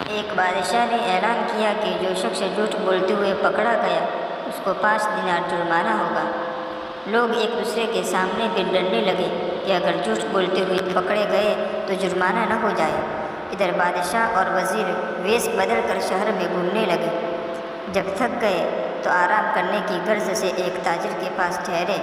ایک بادشاہ نے اعلان کیا کہ جو شخص جھوٹ بولتے ہوئے پکڑا گیا اس کو 5 دینار جرمانہ ہوگا۔ لوگ ایک دوسرے کے سامنے بھی ڈرنے لگے کہ اگر جھوٹ بولتے ہوئے پکڑے گئے تو جرمانہ نہ ہو جائے۔ ادھر بادشاہ اور وزیر ویش بدل کر شہر میں گھومنے لگے۔ جب تھک گئے تو آرام کرنے کی غرض سے ایک تاجر کے پاس ٹھہرے۔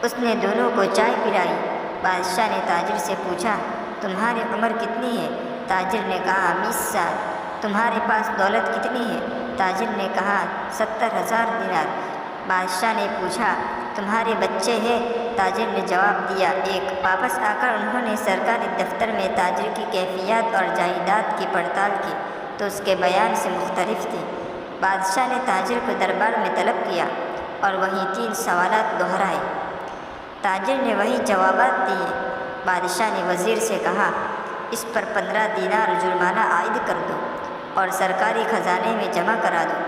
اس نے دونوں کو چائے پلائی۔ بادشاہ نے تاجر سے پوچھا، تمہاری عمر کتنی ہے؟ تاجر نے کہا 20 سال۔ تمہارے پاس دولت کتنی ہے؟ تاجر نے کہا 70,000 دینار۔ بادشاہ نے پوچھا، تمہارے بچے ہیں؟ تاجر نے جواب دیا، ایک۔ واپس آ کر انہوں نے سرکاری دفتر میں تاجر کی کیفیات اور جائیداد کی پڑتال کی تو اس کے بیان سے مختلف تھی۔ بادشاہ نے تاجر کو دربار میں طلب کیا اور وہی 3 سوالات دہرائے۔ تاجر نے وہی جوابات دیے۔ بادشاہ نے وزیر سے کہا، اس پر 15 دینار جرمانہ عائد کر دو اور سرکاری خزانے میں جمع کرا دو،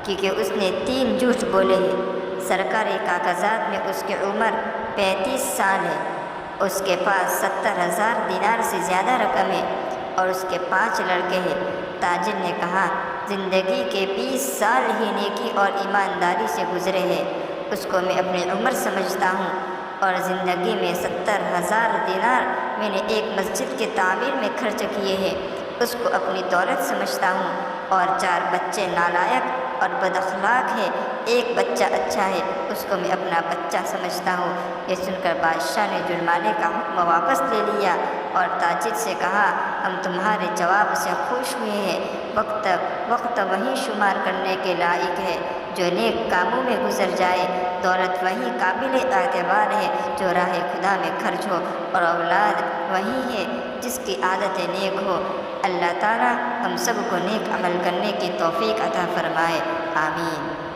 کیونکہ اس نے 3 جھوٹ بولے ہیں۔ سرکاری کاغذات میں اس کی عمر 35 سال ہے۔ اس کے پاس 70,000 دینار سے زیادہ رقم ہے اور اس کے 5 لڑکے ہیں۔ تاجر نے کہا، زندگی کے 20 سال ہی نیکی اور ایمانداری سے گزرے ہیں، اس کو میں اپنی عمر سمجھتا ہوں، اور زندگی میں 70,000 دینار میں نے ایک مسجد کے تعمیر میں خرچ کیے ہیں، اس کو اپنی دولت سمجھتا ہوں، اور 4 بچے نالائق اور بد اخلاق ہیں، ایک بچہ اچھا ہے، اس کو میں اپنا بچہ سمجھتا ہوں۔ یہ سن کر بادشاہ نے جرمانے کا حکم واپس لے لیا اور تاجر سے کہا، ہم تمہارے جواب سے خوش ہوئے ہیں۔ وقت وہی شمار کرنے کے لائق ہے جو نیک کاموں میں گزر جائے، دولت وہی قابل اعتبار ہے جو راہ خدا میں خرچ ہو، اور اولاد وہی ہے جس کی عادتیں نیک ہو۔ اللہ تعالیٰ ہم سب کو نیک عمل کرنے کی توفیق عطا فرمائے، آمین۔